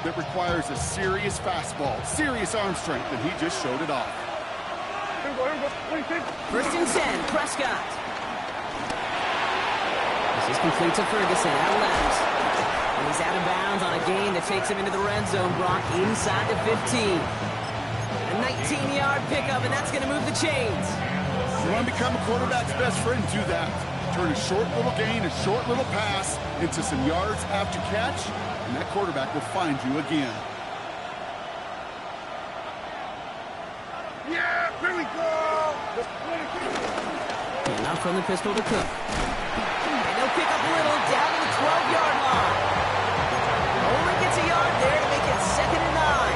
that requires a serious fastball, serious arm strength, and he just showed it off. First and 10, Prescott. This is complete to Ferguson, out left. And he's out of bounds on a gain that takes him into the red zone, Brock, inside the 15. A 19-yard pickup, and that's going to move the chains. You want to become a quarterback's best friend, do that. Turn a short little gain, a short little pass into some yards after catch, and that quarterback will find you again. Yeah, here we go! And now from the pistol to Cook. And he'll pick up a little down to the 12-yard line. Only gets a yard there to make it 2nd and 9.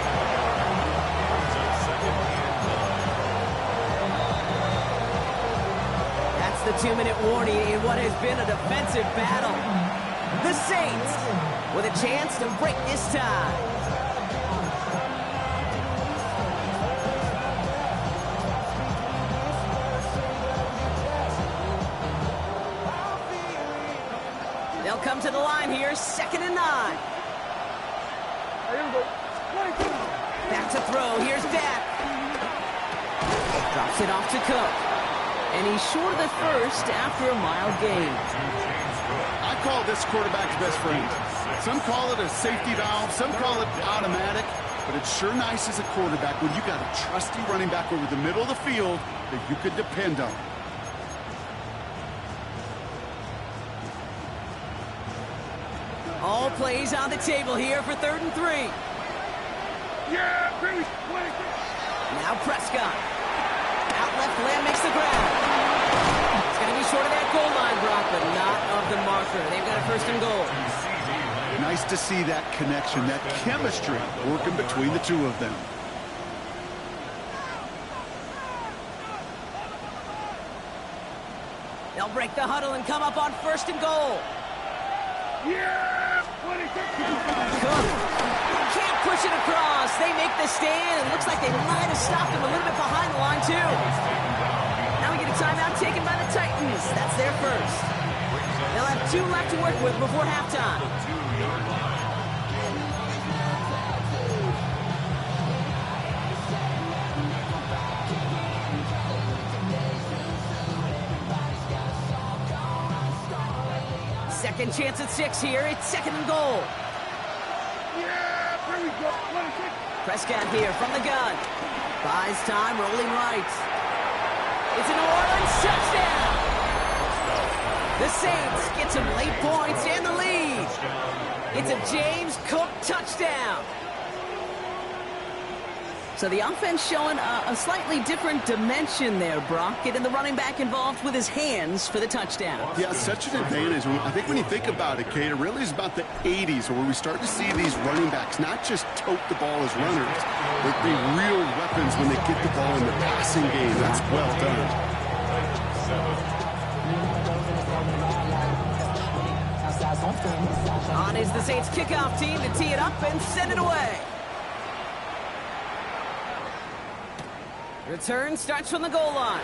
That's the 2-minute warning in what has been a defensive battle. The Saints with a chance to break this tie. They'll come to the line here, 2nd and 9. Back to throw, here's Dak. Drops it off to Cook. And he's short of the first after a mild gain. I call this quarterback's best friend. Some call it a safety valve, some call it automatic, but it's sure nice as a quarterback when you got a trusty running back over the middle of the field that you could depend on. All plays on the table here for 3rd and 3. Yeah, baby! Now Prescott. Out left, Lamb makes the grab. It's going to be short of that goal line, Brock, but not of the marker. They've got a 1st and goal. Nice to see that connection, that chemistry working between the two of them. They'll break the huddle and come up on 1st and goal. Yeah! Cook can't push it across. They make the stand. It looks like they might have stopped him a little bit behind the line, too. Now we get a timeout taken by the Titans. That's their first. They'll have 2 left to work with before halftime. Second chance at 6 here. It's 2nd and goal. Yeah, here we go. Prescott here from the gun. Buys time, rolling right. It's a New Orleans touchdown. The Saints get some late points and the lead. It's a James Cook touchdown. So the offense showing a slightly different dimension there, Brock. Getting the running back involved with his hands for the touchdown. Yeah, such an advantage. I think when you think about it, Kate, it really is about the 80s where we start to see these running backs not just tote the ball as runners, but be real weapons when they get the ball in the passing game. That's well done. On is the Saints kickoff team to tee it up and send it away. Return starts from the goal line.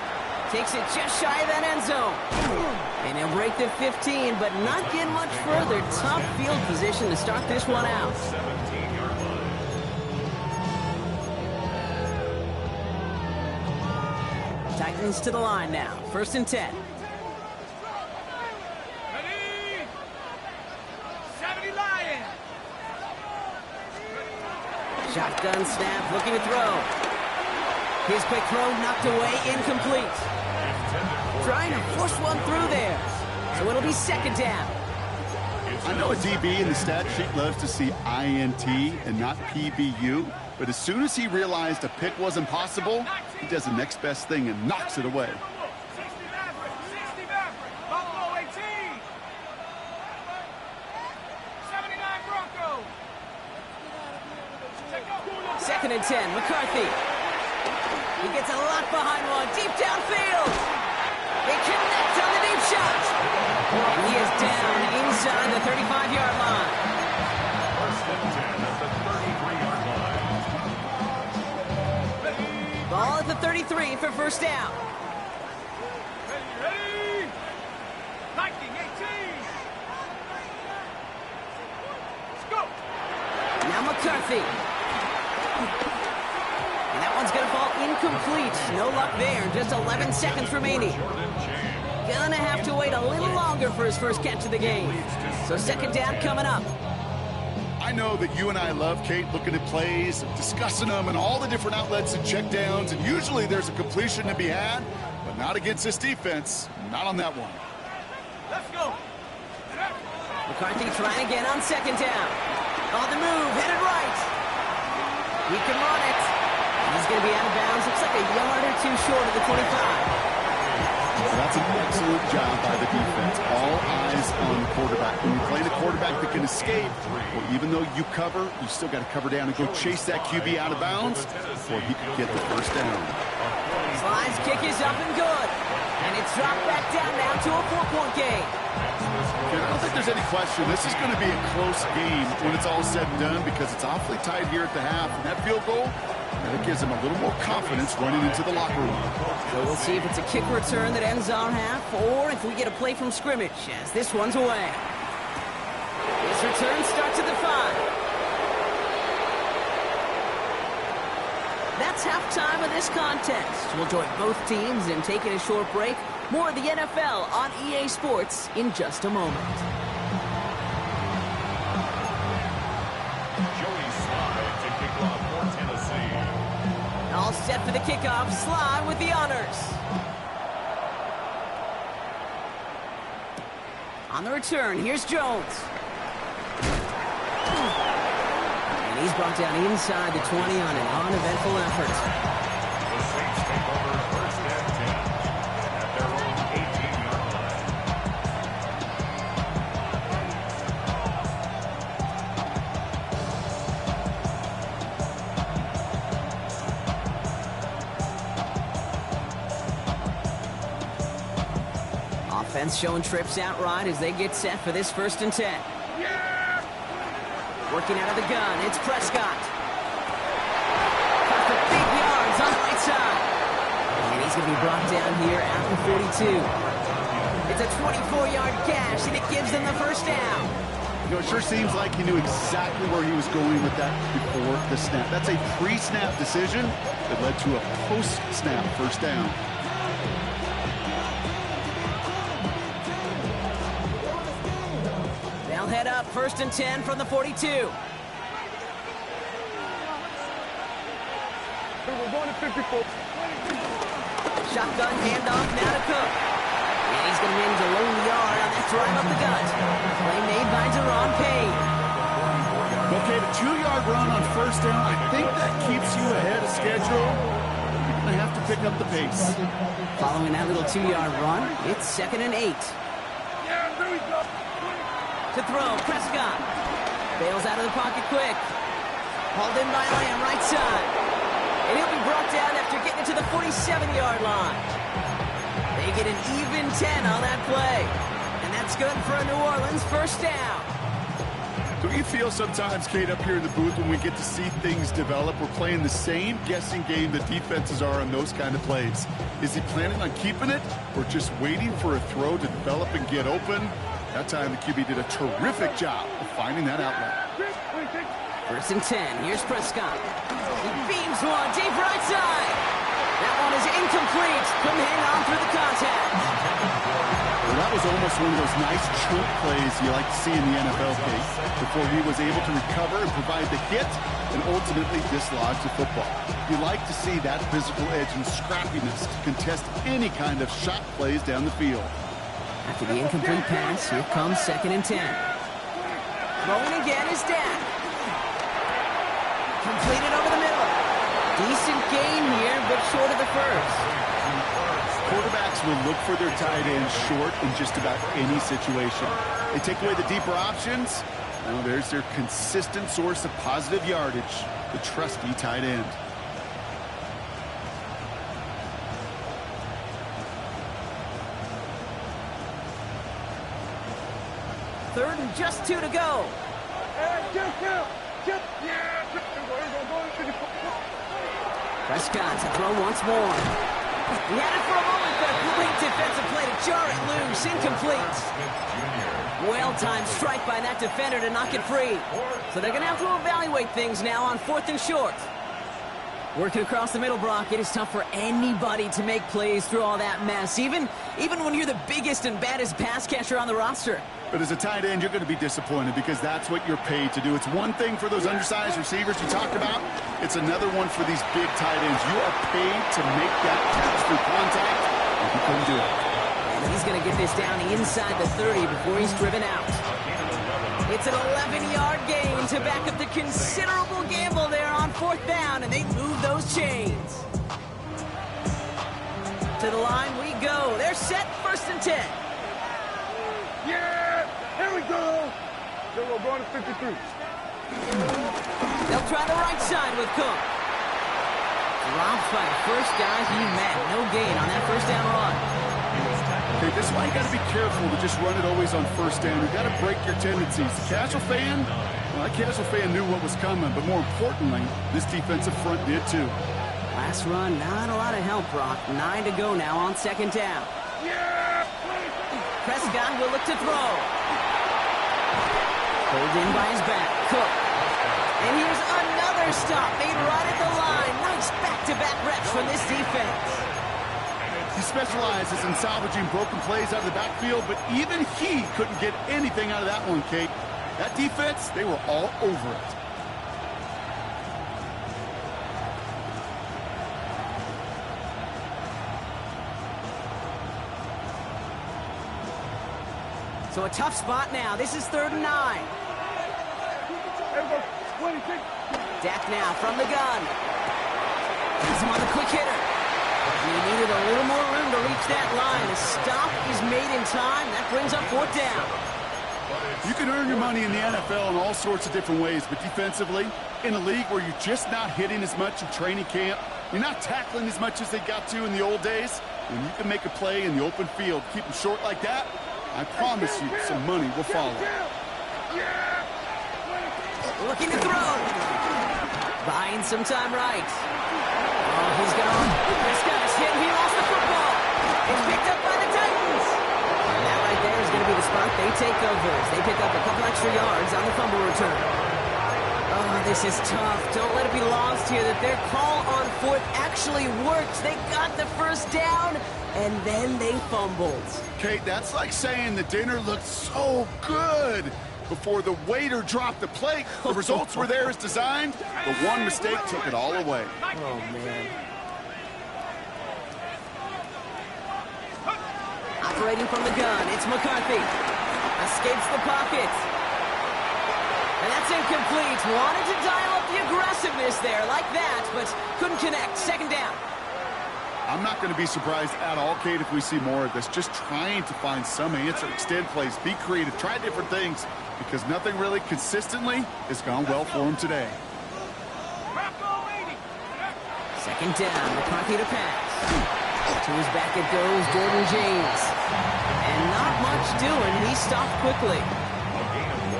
Takes it just shy of that end zone. And he'll break the 15, but not get much further. Tough field position to start this one out. Titans to the line now. 1st and 10. Ready? 70 Lions! Shotgun snap, looking to throw. His quick throw knocked away, incomplete. Trying to force one through there. So it'll be 2nd down. I know a DB in the stat sheet loves to see INT and not PBU, but as soon as he realized a pick wasn't possible, he does the next best thing and knocks it away. 60 Maverick, Buffalo 18. 79 Broncos. 2nd and 10, McCarthy. He gets a lot behind one, deep downfield. They connect on the deep shot. And he is down inside the 35-yard line. Ball at the 33 for 1st down. Ready? Viking 18. Let's go. Now McCarthy McCarthy. And that one's going to fall incomplete. No luck there. Just 11 seconds remaining. Gonna have to wait a little longer for his first catch of the game. So second down coming up. I know that you and I love, Kate, looking at plays, discussing them, and all the different outlets and checkdowns, and usually there's a completion to be had, but not against this defense. Not on that one. Let's go. McCarthy trying again on second down. On the move, headed right. He can run it. He's going to be out of bounds. Looks like a yard or two short of the 25. That's an excellent job by the defense. All eyes on the quarterback. When you're playing a quarterback that can escape, or even though you cover, you still got to cover down and go chase that QB out of bounds, or he could get the first down. Slide's kick is up and good. And it's dropped back down now to a 4-point game. I don't think there's any question. This is going to be a close game when it's all said and done because it's awfully tight here at the half. And that field goal, that gives him a little more confidence running into the locker room. So we'll see if it's a kick return that ends our half or if we get a play from scrimmage as this one's away. This return starts at the 5. That's halftime of this contest. We'll join both teams in taking a short break. More of the NFL on EA Sports in just a moment. Joey Slye to kick off for Tennessee. All set for the kickoff. Slye with the honors. On the return, here's Jones. And he's brought down inside the 20 on an uneventful effort. The Saints take over first and 10 at their own 18-yard line. Offense showing trips out right as they get set for this first and 10. Working out of the gun, it's Prescott. Cut for big yards on the right side. And he's going to be brought down here at the 42. It's a 24-yard gash, and it gives them the first down. You know, it sure seems like he knew exactly where he was going with that before the snap. That's a pre-snap decision that led to a post-snap first down. They'll head up first and 10 from the 42. Shotgun handoff now to Cook. And he's going to manage a low yard on that drive up the gut. Play made by Deron Payne. Okay, the 2-yard run on first down, I think that keeps you ahead of schedule. You're going to have to pick up the pace. Following that little 2-yard run, it's 2nd and 8. To throw, Prescott. Bails out of the pocket quick. Hauled in by Lamb, right side. And he'll be brought down after getting it to the 47-yard line. They get an even 10 on that play. And that's good for a New Orleans first down. Do you feel sometimes, Kate, up here in the booth when we get to see things develop, we're playing the same guessing game that defenses are on those kind of plays? Is he planning on keeping it or just waiting for a throw to develop and get open? That time the QB did a terrific job of finding that outlet. First and 10. Here's Prescott. He beams one deep right side. That one is incomplete. Couldn't hang on through the contact. Well, that was almost one of those nice chunk plays you like to see in the NFL, Kate, before he was able to recover and provide the hit and ultimately dislodge the football. You like to see that physical edge and scrappiness to contest any kind of shot plays down the field. After the incomplete pass, here comes 2nd and 10. Throwing again is Dak. Completed over the middle. Decent gain here, but short of the first. Quarterbacks will look for their tight end short in just about any situation. They take away the deeper options. Now there's their consistent source of positive yardage, the trusty tight end. Third and just 2 to go. Prescott to throw once more. He had it for a moment, but a great defensive play to jar it loose. Incomplete. Well-timed strike by that defender to knock it free. So they're going to have to evaluate things now on 4th and short. Working across the middle, Brock, it is tough for anybody to make plays through all that mess, even when you're the biggest and baddest pass catcher on the roster. But as a tight end, you're going to be disappointed because that's what you're paid to do. It's one thing for those undersized receivers you talked about. It's another one for these big tight ends. You are paid to make that catch through contact, and you couldn't do it. And he's going to get this down inside the 30 before he's driven out. It's an 11-yard gain to back up the considerable gamble there on 4th down, and they move those chains. To the line we go. They're set, 1st and 10. Yeah! Here we go! We're going to 53. They'll try the right side with Cook. Drops by the first guy he met. No gain on that 1st down run. Okay, this is why you got to be careful to just run it always on 1st down. You got to break your tendencies. The casual fan, well, that casual fan knew what was coming, but more importantly, this defensive front did too. Last run, not a lot of help, Brock. 9 to go now on 2nd down. Yeah! Prescott will look to throw. Pulled in by his back. Cook. And here's another stop made right at the line. Nice back-to-back reps from this defense. He specializes in salvaging broken plays out of the backfield, but even he couldn't get anything out of that one, Kate. That defense, they were all over it. So a tough spot now. This is 3rd and 9. Dak now from the gun. He's him on the quick hitter. He needed a little more room to reach that line. A stop is made in time. That brings up 4th down. You can earn your money in the NFL in all sorts of different ways, but defensively, in a league where you're just not hitting as much in training camp, you're not tackling as much as they got to in the old days, when you can make a play in the open field, keep them short like that, I promise you some money will follow. Looking to throw. Buying some time right. Oh, he's gone. Prescott is hit. He lost the football. It's picked up by the Titans. And that right there is going to be the spot they take over as they pick up a couple extra yards on the fumble return. Oh, this is tough. Don't let it be lost here that their call on 4th actually worked. They got the 1st down, and then they fumbled. Kate, that's like saying the dinner looked so good before the waiter dropped the plate. The results were there as designed, but one mistake took it all away. Oh, man. Operating from the gun, it's McCarthy. Escapes the pocket. And that's incomplete. Wanted to dial up the aggressiveness there like that, but couldn't connect. 2nd down. I'm not going to be surprised at all, Kate, if we see more of this. Just trying to find some answer, extend plays, be creative, try different things, because nothing really consistently has gone well for him today. 2nd down, McCarthy to pass. To his back it goes, Jordan James. And not much doing. He stopped quickly.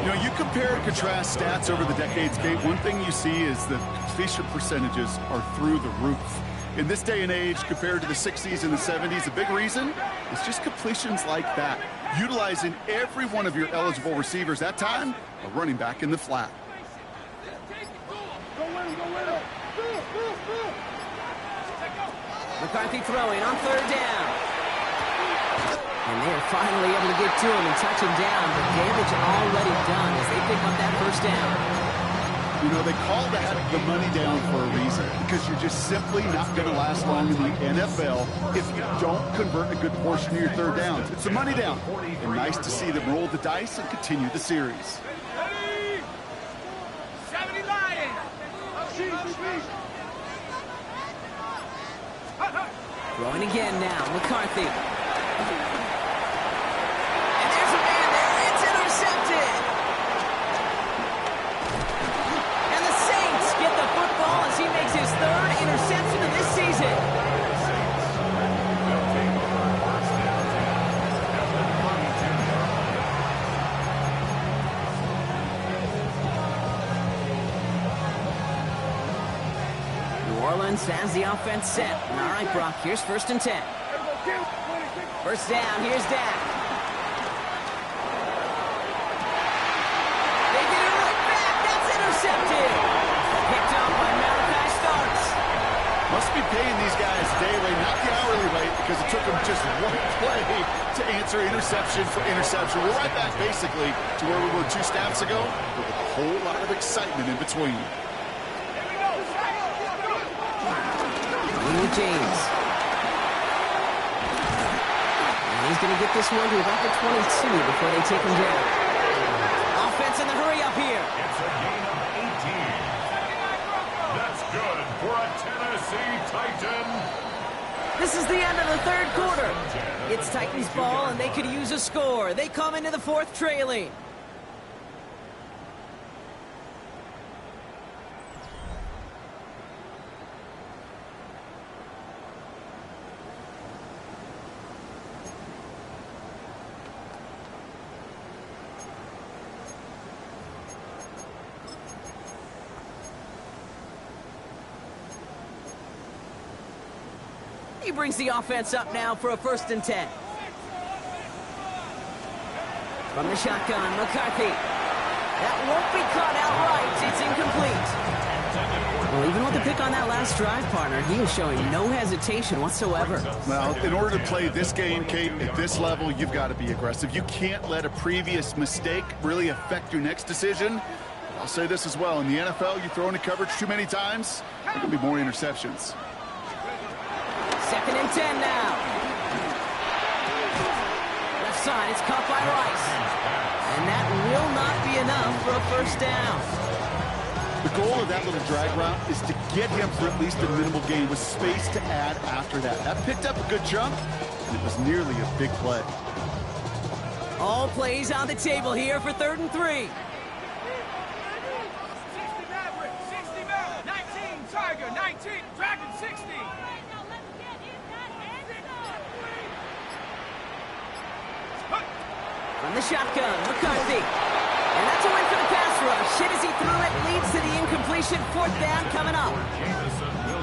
You know, you compare and contrast stats over the decades, Kate. One thing you see is that completion percentages are through the roof. In this day and age, compared to the 60s and the 70s, the big reason is just completions like that. Utilizing every one of your eligible receivers. That time, a running back in the flat. McCarthy throwing on 3rd down. And they're finally able to get to him and touch him down, but damage already done as they pick up that 1st down. You know, they call that the money down for a reason, because you're just simply not going to last long in the NFL if you don't convert a good portion of your 3rd downs. It's the money down. And nice to see them roll the dice and continue the series. 70 Lions! Throwing again now, McCarthy. And there's a man there. It's intercepted. And the Saints get the football as he makes his 3rd interception of this season. Has the offense set. All right, Brock, here's 1st and 10. 1st down, here's Dak. because it took him just one play to answer interception for interception. We're right back basically to where we were 2 snaps ago, but with a whole lot of excitement in between. Willie James. And he's going to get this one to about the 22 before they take him down. Offense in the hurry up here. It's a gain of 18. That's good for a Tennessee Titan. This is the end of the 3rd quarter. It's Titans ball, and they could use a score. They come into the 4th trailing. He brings the offense up now for a 1st and 10. From the shotgun, McCarthy. That won't be caught outright. It's incomplete. Well, even with the pick on that last drive, partner, he is showing no hesitation whatsoever. Well, in order to play this game, Kate, at this level, you've got to be aggressive. You can't let a previous mistake really affect your next decision. I'll say this as well. In the NFL, you throw into coverage too many times, there can be more interceptions. 2nd and 10 now. Left side, it's caught by Rice. And that will not be enough for a 1st down. The goal of that little drag route is to get him for at least a minimal gain with space to add after that. That picked up a good chunk, and it was nearly a big play. All plays on the table here for 3rd and 3. 60 Maverick, 60 Maverick, 19 Tiger, 19 Dragon, 60. From the shotgun, McCarthy. And that's a win for the pass rush. Hit as he threw it, leads to the incompletion. 4th down coming up.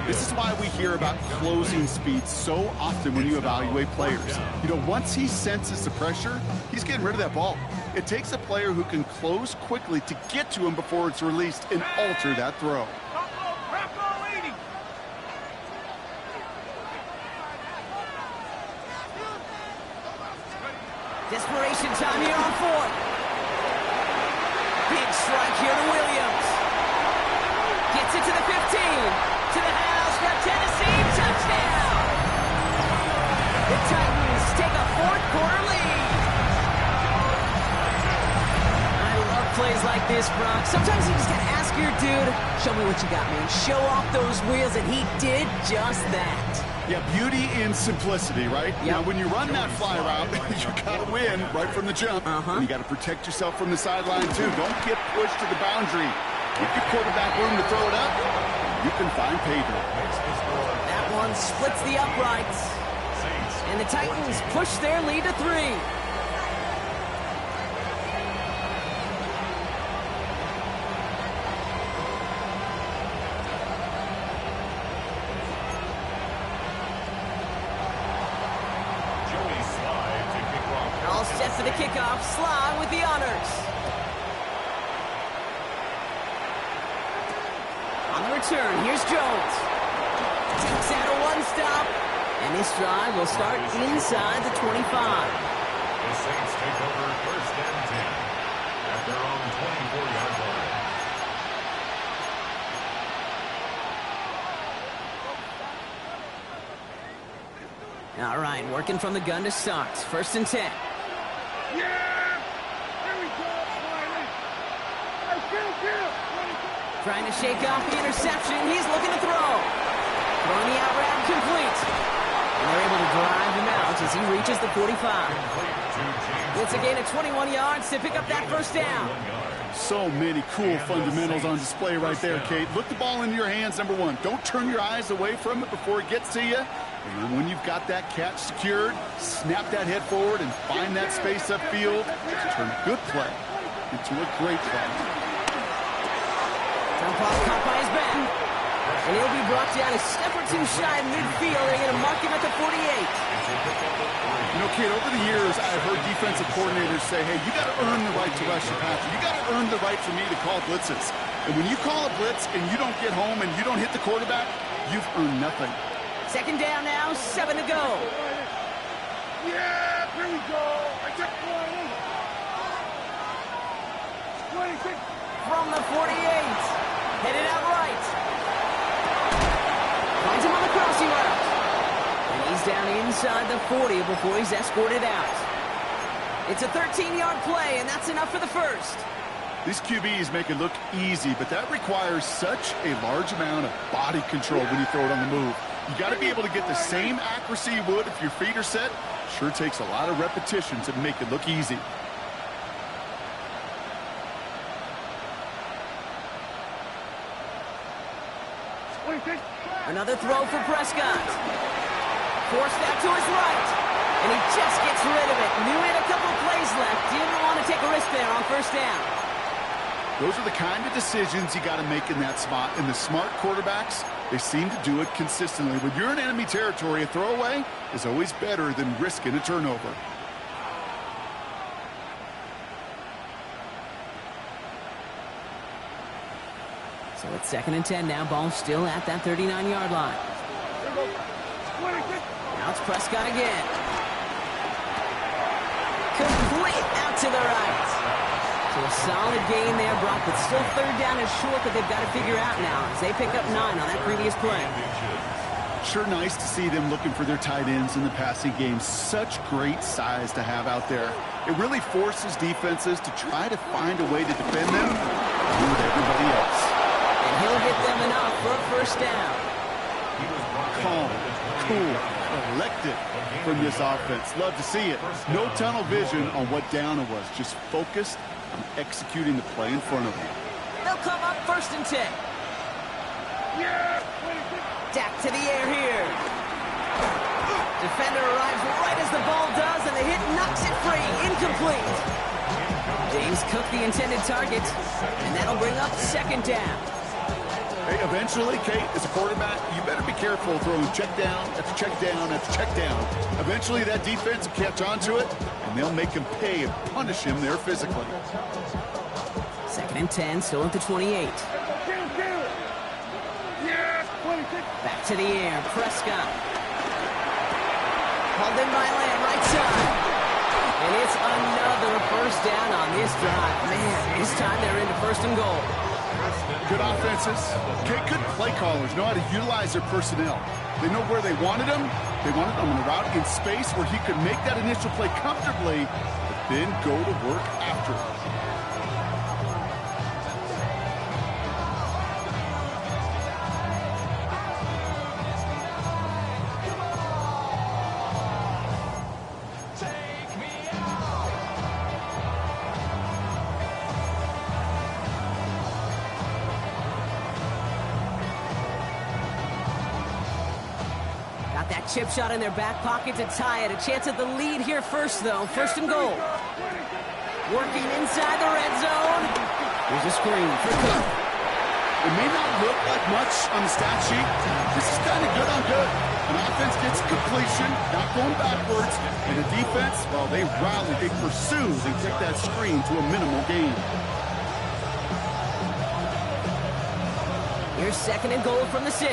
This is why we hear about closing speed so often when you evaluate players. You know, once he senses the pressure, he's getting rid of that ball. It takes a player who can close quickly to get to him before it's released and alter that throw. Desperation time here on 4th. Big strike here to Williams. Gets it to the 15. To the house for Tennessee. Touchdown. The Titans take a 4th quarter lead. I love plays like this, Brock. Sometimes you just gotta ask your dude, show me what you got, man. Show off those wheels, and he did just that. Yeah, beauty in simplicity, right? Yep. Now, when you run that fly route, you got to win right from the jump. And you got to protect yourself from the sideline, too. Don't get pushed to the boundary. Give your quarterback room to throw it up. You can find pay dirt. That one splits the uprights. And the Titans push their lead to 3. All set for the kickoff. Sly with the honors. On the return, here's Jones. Takes out a 1-stop. And this drive will start inside the 25. The Saints take over 1st and 10 at their own 24-yard line. All right, working from the gun to start. 1st and 10. Yeah! Here we go, Wiley. Hey, kill. Trying to shake off the interception. He's looking to throw. Throwing the out route complete. And they're able to drive him out as he reaches the 45. It's a gain of 21 yards to pick up that 1st down. So many cool fundamentals on display right there, Kate. Look the ball into your hands, number 1. Don't turn your eyes away from it before it gets to you. And then when you've got that catch secured, snap that head forward and find that space upfield to turn a good play into a great play. Jump off caught by his back. And he'll be brought down a step or 2 shy of midfield. They're going to mark him at the 48. You know, Kate, over the years, I've heard defensive coordinators say, hey, you got to earn the right to rush your passer. You got to earn the right for me to call blitzes. And when you call a blitz and you don't get home and you don't hit the quarterback, you've earned nothing. 2nd down now, 7 to go. Yeah, here we go. I took 26. From the 48. Headed out right. Finds him on the crossing route. And he's down inside the 40 before he's escorted out. It's a 13-yard play, and that's enough for the first. These QBs make it look easy, but that requires such a large amount of body control when you throw it on the move. You got to be able to get the same accuracy you would if your feet are set. Sure takes a lot of repetition to make it look easy. Another throw for Prescott. Forced out to his right. And he just gets rid of it. Knew he had a couple plays left. Didn't want to take a risk there on first down. Those are the kind of decisions you got to make in that spot. And the smart quarterbacks, they seem to do it consistently. When you're in enemy territory, a throwaway is always better than risking a turnover. So it's 2nd and 10 now. Ball still at that 39-yard line. Now it's Prescott again. Complete out to the right. So a solid gain there, Brock, but still 3rd down and short that they've got to figure out now as they pick up 9 on that previous play. Sure nice to see them looking for their tight ends in the passing game. Such great size to have out there. It really forces defenses to try to find a way to defend them with everybody else. And he'll get them enough for a first down. Calm, cool, collected from this offense. Love to see it. No tunnel vision on what down it was. Just focused on executing the play in front of them. They'll come up 1st and 10. Dak to the air here. Defender arrives right as the ball does, and the hit knocks it free. Incomplete. James Cook the intended target, and that'll bring up 2nd down. Hey, eventually, Kate, as a quarterback, you better be careful throwing check down after check down after check down. Eventually, that defense will catch on to it, and they'll make him pay and punish him there physically. 2nd and 10, still at the 28. Back to the air, Prescott. Hauled in by Lamb, right side. And it's another first down on this drive. Man, this time they're into 1st and goal. Good offenses. Okay, good play callers know how to utilize their personnel. They know where they wanted him. They wanted him on a route in space where he could make that initial play comfortably, but then go to work afterwards. That chip shot in their back pocket to tie it. A chance at the lead here first, though. 1st and goal. Working inside the red zone. Here's a screen for Cook. It may not look like much on the stat sheet. This is kind of good on good. An offense gets completion, not going backwards, and the defense, well, they rally, they pursue, they take that screen to a minimal gain. Here's 2nd and goal from the 6.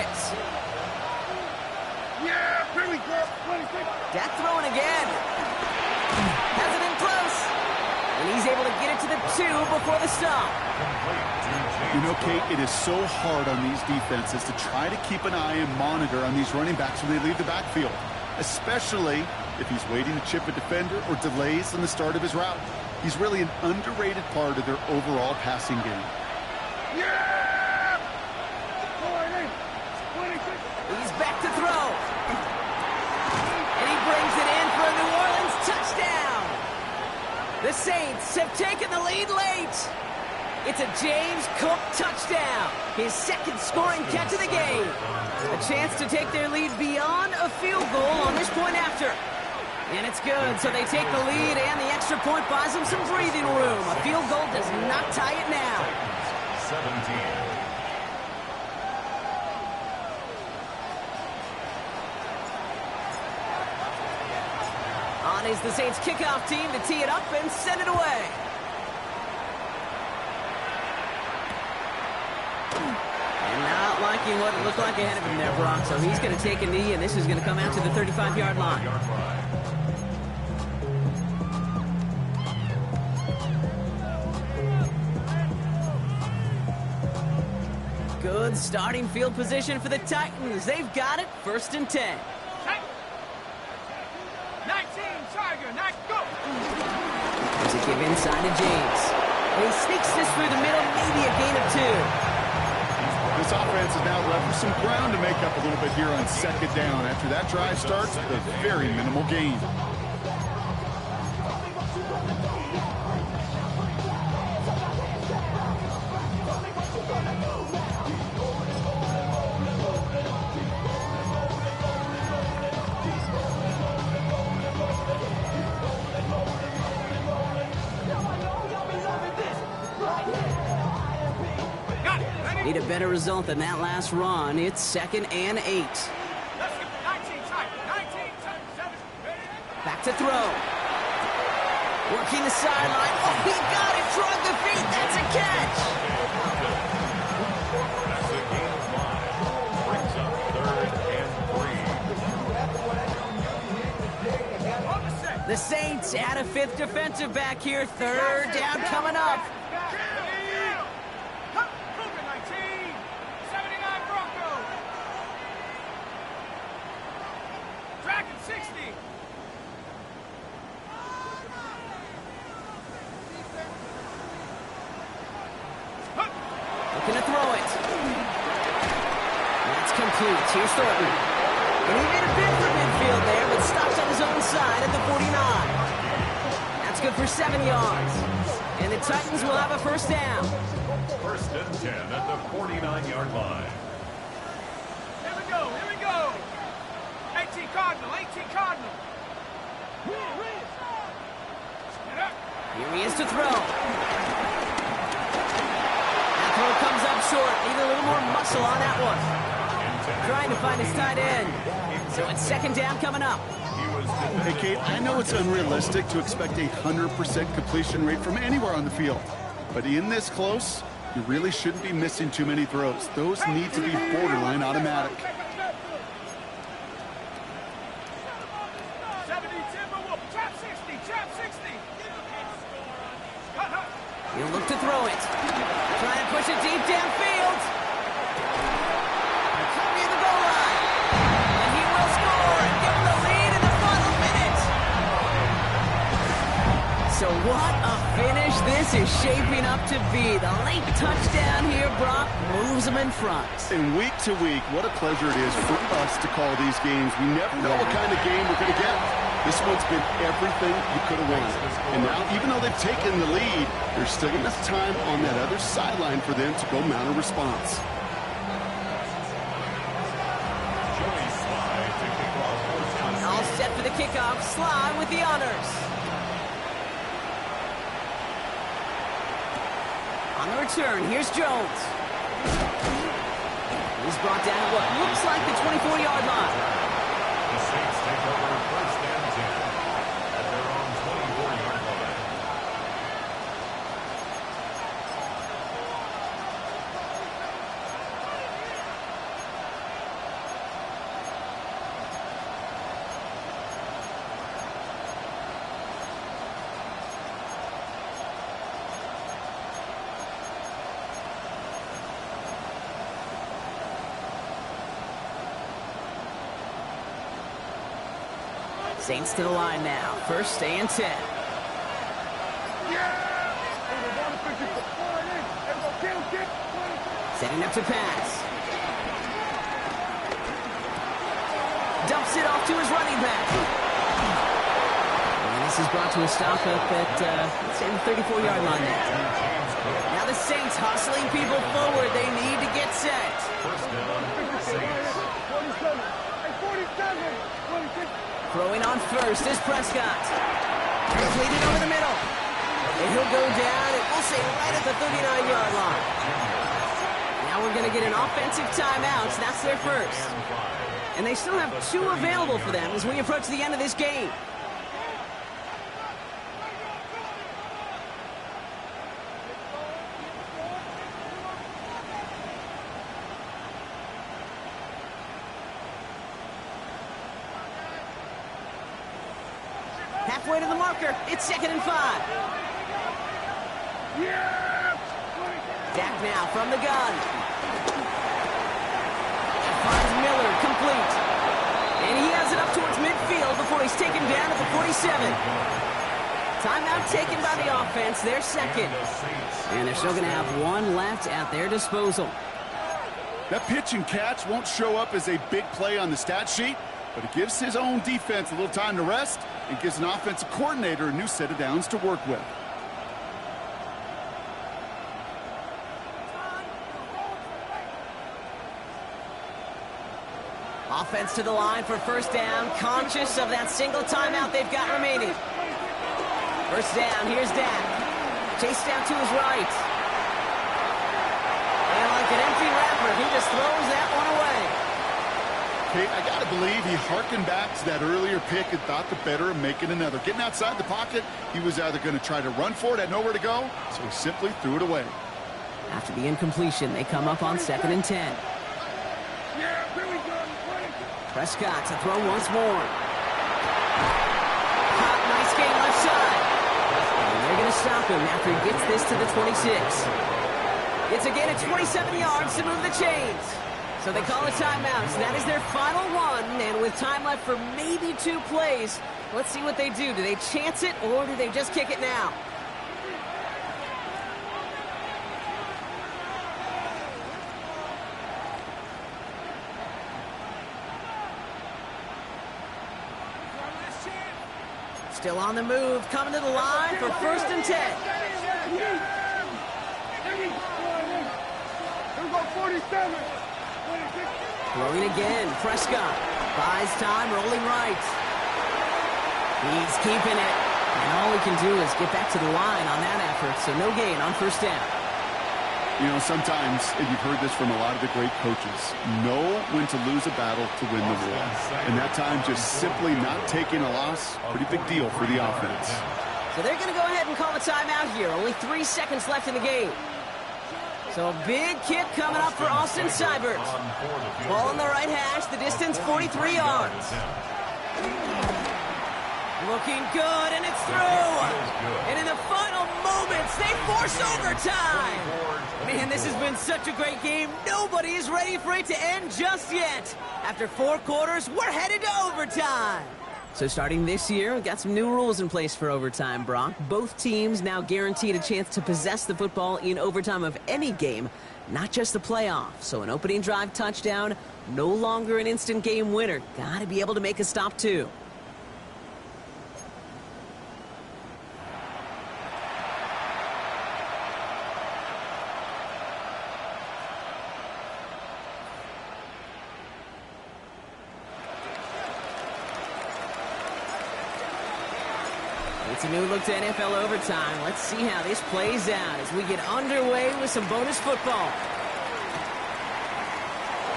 Dak throwing again. Has it in close. And he's able to get it to the 2 before the stop. You know, Kate, it is so hard on these defenses to try to keep an eye and monitor on these running backs when they leave the backfield, especially if he's waiting to chip a defender or delays in the start of his route. He's really an underrated part of their overall passing game. He's back to throw. Brings it in for a New Orleans touchdown. The Saints have taken the lead late. It's a James Cook touchdown. His 2nd scoring catch of the game. A chance to take their lead beyond a field goal on this point after. And it's good, so they take the lead, and the extra point buys them some breathing room. A field goal does not tie it now. 17. On is the Saints kickoff team to tee it up and send it away. And not liking what it looked like ahead of him there, Brock. So he's going to take a knee, and this is going to come out to the 35-yard line. Good starting field position for the Titans. They've got it, 1st and 10. 19, Tiger, go! There's a give inside to James. And he sneaks this through the middle, maybe a gain of 2. This offense is now left with some ground to make up a little bit here on 2nd down. After that drive starts, a very minimal gain. Need a better result than that last run. It's 2nd and 8. Let's go. 19, Tiger, 19, 7, ready? Back to throw. Working the sideline. Oh, he got it. Drug the feet. That's a catch. That's a gain of 5. Brings up 3rd and 3. The Saints add a 5th defensive back here. 3rd down coming up. Looking to throw it. That's complete. Here's Thornton. And he made a bid for midfield there, but stops on his own side at the 49. That's good for 7 yards. And the Titans will have a 1st down. 1st and 10 at the 49-yard line. Here we go, here we go. 18 Cardinal, 18 Cardinal. Get up. Here he is to throw. That throw comes up short. Need a little more muscle on that one. Trying to find his tight end. So it's 2nd down coming up. Hey, Kate, I know it's unrealistic to expect a 100% completion rate from anywhere on the field. But in this close, you really shouldn't be missing too many throws. Those need to be borderline automatic. 70 Timberwolf, trap 60, trap 60. He'll look to throw it. Trying to push it deep downfield. Come near the goal line. And he will score and give him the lead in the final minute. So what a finish this is shaping up to be. The late touchdown here, Brock, moves them in front. And week to week, what a pleasure it is for us to call these games. We never know what kind of game we're going to get. This one's been everything you could have wanted. And now, even though they've taken the lead, there's still enough time on that other sideline for them to go mount a response. All set for the kickoff. Sly with the honors. On the return, here's Jones. He's brought down at what looks like the 24-yard line. The Saints take over 1st and 10 at their own 24-yard line. Saints to the line now. 1st and 10. Setting up to pass. Dumps it off to his running back. And this is brought to a stop up at, let's say, the 34-yard line there. Now the Saints hustling people forward. They need to get set. 1st down, Saints. Throwing on 1st is Prescott. Completed over the middle. And he'll go down, and we'll say right at the 39-yard line. Now we're going to get an offensive timeout. So that's their 1st. And they still have 2 available for them as we approach the end of this game. Halfway to the marker. It's 2nd and 5. Dak now from the gun. 27. Timeout taken by the offense, their second. And they're still going to have one left at their disposal. That pitch and catch won't show up as a big play on the stat sheet, but it gives his own defense a little time to rest and gives an offensive coordinator a new set of downs to work with. Offense to the line for first down, conscious of that single timeout they've got remaining. First down, here's Dak. Chase down to his right. And like an empty wrapper, he just throws that one away. Kate, I got to believe he hearkened back to that earlier pick and thought the better of making another. Getting outside the pocket, he was either going to try to run for it, had nowhere to go, so he simply threw it away. After the incompletion, they come up on 2nd and 10. Prescott to throw once more. Nice game left side. And they're going to stop him after he gets this to the 26. It's again at 27 yards to move the chains. So they call a timeout. So that is their final one. And with time left for maybe 2 plays, let's see what they do. Do they chance it or do they just kick it now? Still on the move, coming to the line for 1st and 10. Throwing again, Prescott. Buys time, rolling right. He's keeping it. And all he can do is get back to the line on that effort, so no gain on 1st down. You know, sometimes, and you've heard this from a lot of the great coaches, know when to lose a battle to win the war. And that time, just simply not taking a loss, pretty big deal for the offense. So they're going to go ahead and call a timeout here. Only 3 seconds left in the game. So a big kick coming up for Austin Seibert. Ball on the right hash, the distance 43 yards. Looking good, and it's through. And in the final moments, they force overtime. Man, this has been such a great game. Nobody is ready for it to end just yet. After 4 quarters, we're headed to overtime. So starting this year, we've got some new rules in place for overtime, Brock. Both teams now guaranteed a chance to possess the football in overtime of any game, not just the playoff. So an opening drive touchdown, no longer an instant game winner. Got to be able to make a stop, too. It's a new look to NFL overtime. Let's see how this plays out as we get underway with some bonus football.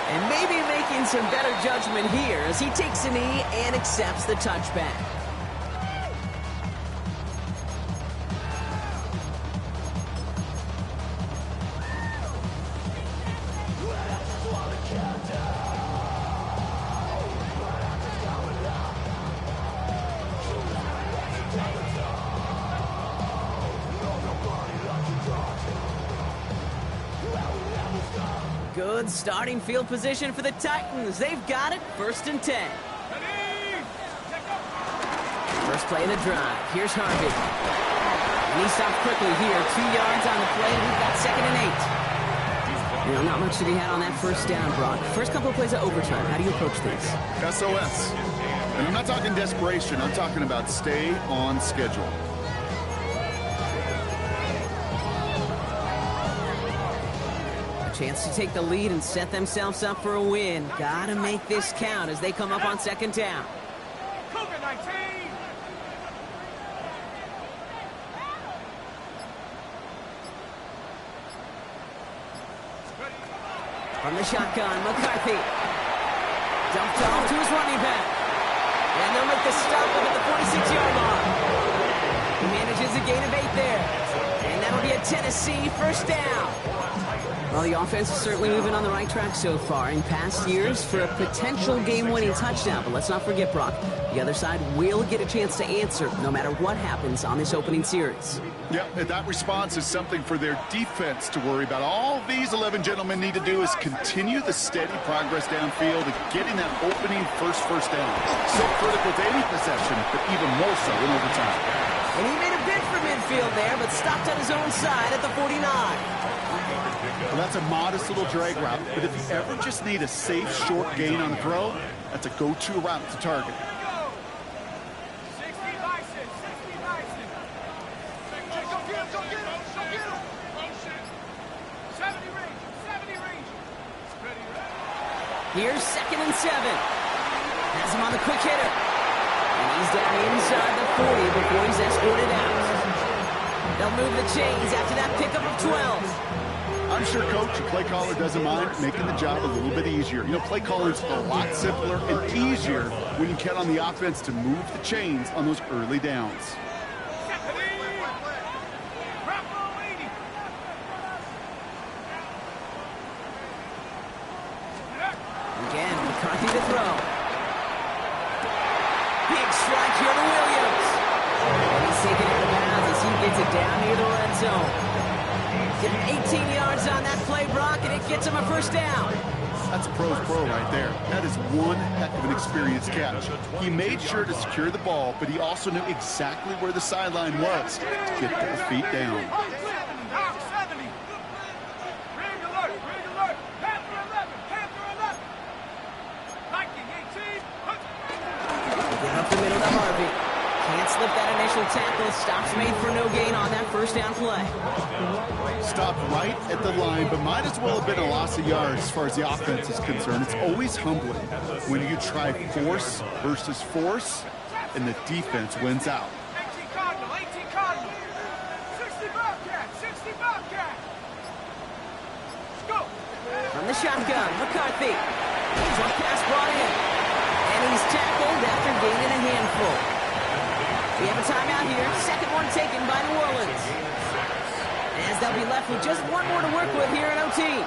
And maybe making some better judgment here as he takes a knee and accepts the touchback. Good starting field position for the Titans. They've got it, 1st and 10. First play of the drive. Here's Harvey. And he stops quickly here. 2 yards on the play. We've got 2nd and 8. You know, not much to be had on that first down, Brock. First couple of plays of overtime. How do you approach this? SOS. And I'm not talking desperation. I'm talking about stay on schedule. Chance to take the lead and set themselves up for a win. Gotta make this count as they come up on 2nd down. From the shotgun, McCarthy. Dumped off to his running back. And they'll make the stop up at the 46-yard mark. He manages a gain of 8 there. And that'll be a Tennessee 1st down. Well, the offense is certainly moving on the right track so far. In past years, for a potential game-winning touchdown. But let's not forget, Brock, the other side will get a chance to answer no matter what happens on this opening series. Yep, and that response is something for their defense to worry about. All these 11 gentlemen need to do is continue the steady progress downfield and getting that opening first down. So critical to any possession, but even more so in overtime. And he made a bid for midfield there, but stopped on his own side at the 49. Well, that's a modest little drag route, but if you ever just need a safe, short gain on a throw, that's a go-to route to target. 60 license, 60 license. Go get him, go get him, go get him. 70 range, 70 range. Here's 2nd and 7. Has him on the quick hitter. And he's down inside the 40 before he's escorted out. They'll move the chains after that pickup of 12. I'm sure coach or play caller doesn't mind making the job a little bit easier. You know, play calling's a lot simpler and easier when you count on the offense to move the chains on those early downs. Again, McCarthy to throw. Big strike here to Williams. And he's taken out of bounds as he gets it down near the red zone. Getting 18 yards on that play, Brock, and it gets him a first down. That's a pro's pro right there. That is one heck of an experienced catch. He made sure to secure the ball, but he also knew exactly where the sideline was to get those feet down. 70. Ring alert, ring alert. Panther 11, Panther 11. Viking 18. Get up the middle to Harvey. Can't slip that initial tackle. Stops made for no gain on that first down play. Stopped right at the line, but might as well have been a loss of yards as far as the offense is concerned. It's always humbling when you try force versus force, and the defense wins out. 18 Cardinal, 18 Cardinal. 60 Bobcat, 60 Bobcat. Let's go. From the shotgun, McCarthy. He's one pass brought in. And he's tackled after gaining a handful. We have a timeout here. Second one taken by New Orleans. As they'll be left with just one more to work with here in OT. 10.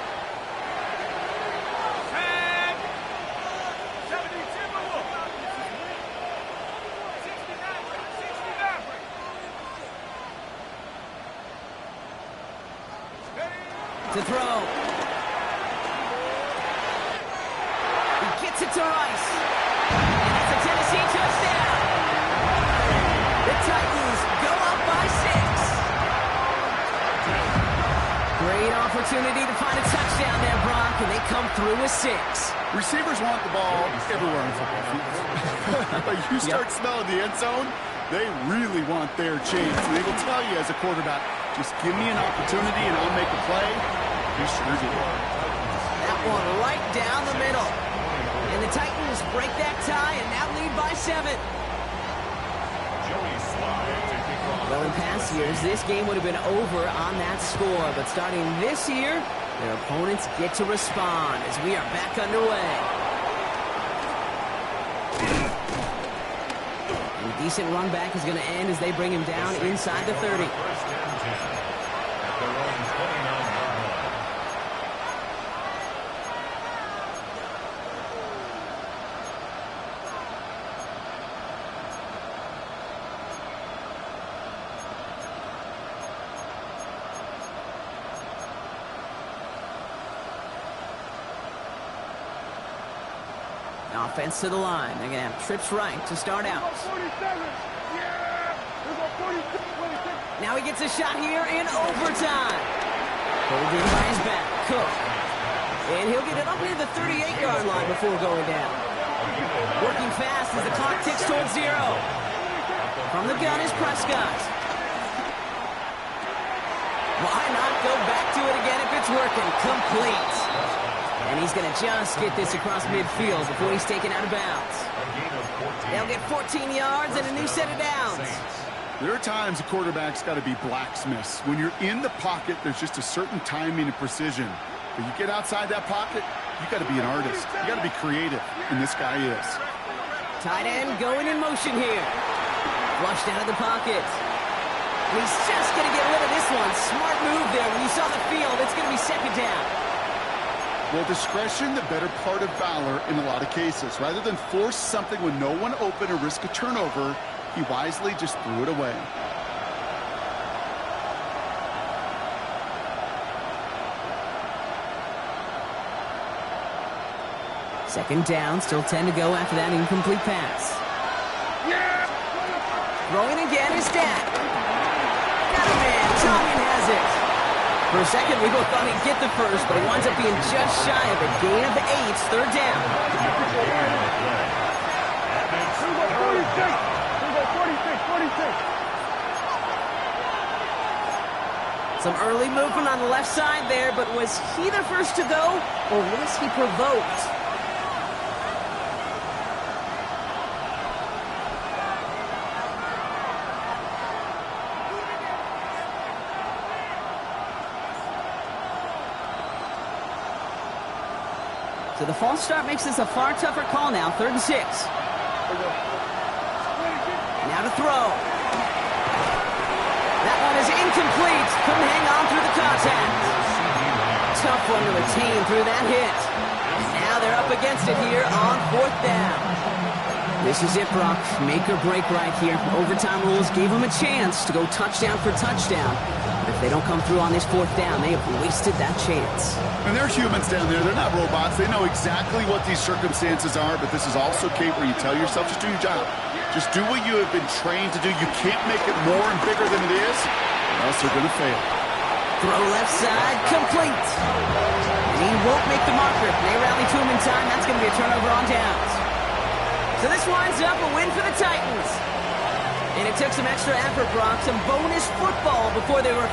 70 Timberwolves. 60 Maverick, 60 Maverick. To throw. He gets it to Rice. And it's a Tennessee touchdown. The Titans go up by 6. Great opportunity to find a touchdown there, Brock, and they come through with 6. Receivers want the ball everywhere on football fields. But you start smelling the end zone, they really want their chance. They will tell you as a quarterback, just give me an opportunity and I'll make a play. He sure did. That one right down the middle. And the Titans break that tie and now lead by 7. Well, in past years, this game would have been over on that score. But starting this year, their opponents get to respond as we are back underway. And a decent run back is going to end as they bring him down inside the 30. Offense to the line. They're going to have trips right to start out. Now he gets a shot here in overtime. Holding by his back. Cook. And he'll get it up near the 38-yard line before going down. Working fast as the clock ticks towards 0. From the gun is Prescott. Why not go back to it again if it's working? Complete. And he's going to just get this across midfield before he's taken out of bounds. They'll get 14 yards and a new set of downs. There are times a quarterback's got to be blacksmiths. When you're in the pocket, there's just a certain timing and precision. But you get outside that pocket, you got to be an artist. You got to be creative, and this guy is. Tight end going in motion here. Flushed out of the pocket. And he's just going to get rid of this one. Smart move there. When you saw the field, it's going to be second down. Well, discretion, the better part of valor in a lot of cases. Rather than force something when no one open or risk a turnover, he wisely just threw it away. Second down, still 10 to go after that incomplete pass. Throwing again is Dak. Got a man, Tonyan has it. For a second, we both thought he'd get the first, but he winds up being just shy of a gain of 8, third down. 46. Some early movement on the left side there, but was he the first to go, or was he provoked? So the false start makes this a far tougher call now, 3rd and 6. Now to throw. That one is incomplete. Couldn't hang on through the contact. Tough one to retain through that hit. Now they're up against it here on 4th down. This is it, Brock. Make or break right here. Overtime rules gave them a chance to go touchdown for touchdown. But if they don't come through on this 4th down, they have wasted that chance. And they're humans down there. They're not robots. They know exactly what these circumstances are, but this is also, Kate, where you tell yourself, just do your job. Just do what you have been trained to do. You can't make it more and bigger than it is, or else they're going to fail. Throw left side, complete. And he won't make the marker. They rally to him in time. That's going to be a turnover on downs. So this winds up a win for the Titans. And it took some extra effort, Brock, some bonus football before they were